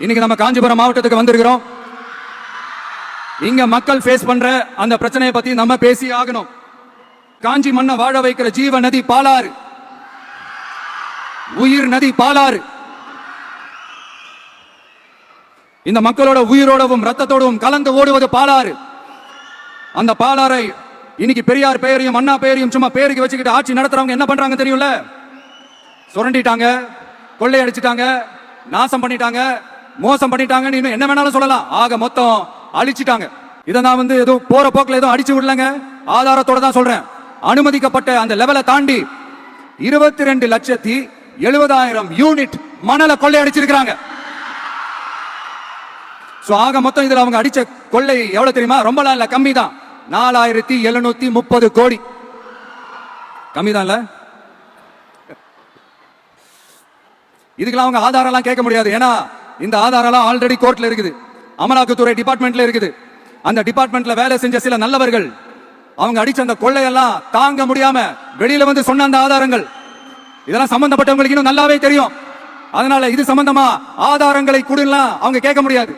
இன்னைக்கு நம்ம காஞ்சிபுரம் மாவட்டத்துக்கு வந்திருக்கிறோம். இங்க மக்கள் ஃபேஸ் பண்ற அந்த பிரச்சனையை பத்தி நம்ம பேசி ஆகணும். காஞ்சி மண்ணை வாழ வைக்கிற ஜீவ நதி பாலாறு, உயிர் நதி பாலாறு. இந்த மக்களோட உயிரோடவும் ரத்தத்தோடவும் கலந்து ஓடுவது பாலாறு. அந்த பாலாறை இன்னைக்கு பெரியார் பெயரையும் அண்ணா பெயரையும் சும்மா பேருக்கு வச்சுக்கிட்டு ஆட்சி நடத்துறவங்க என்ன பண்றாங்க தெரியும்ல? சுரண்டிட்டாங்க, கொள்ளையடிச்சிட்டாங்க, நாசம் பண்ணிட்டாங்க, மோசம் பண்ணிட்டாங்கன்னு இன்னும் என்ன வேணாலும் சொல்லலாம். ஆக மொத்தம் அழிச்சிட்டாங்க. இதை நான் ஏதோ போற போக்கில் ஏதோ அடிச்சு விடலங்க, ஆதாரத்தோட தான் சொல்றேன். அனுமதிக்கப்பட்ட அந்த லெவலை தாண்டி 22,70,000 யூனிட் மணலை கொள்ளையடிச்சிருக்காங்க. ஆக மொத்தம் இதுல அவங்க அடிச்ச கொள்ளை எவ்வளவு தெரியுமா? ரொம்பலாம் இல்ல, கம்மி தான். 4,730 கோடி. கம்மி தான் இல்ல? இதுக்கெல்லாம் அவங்க ஆதாரம் எல்லாம் கேட்க முடியாது. ஏன்னா இந்த ஆதாரம் எல்லாம் ஆல்ரெடி கோர்ட்ல இருக்குது, அமலாக்கத்துறை டிபார்ட்மெண்ட்ல இருக்குது. அந்த டிபார்ட்மெண்ட்ல வேலை செஞ்ச சில நல்லவர்கள் அவங்க அடிச்ச அந்த கொள்ளையெல்லாம் தாங்க முடியாம வெளியில சொன்ன அந்த ஆதாரங்கள், இதெல்லாம் சம்பந்தப்பட்டவங்களுக்கு இன்னும் நல்லாவே தெரியும். அதனால இது சம்பந்தமா ஆதாரங்களை கொடுலாம் அவங்க கேட்க முடியாது.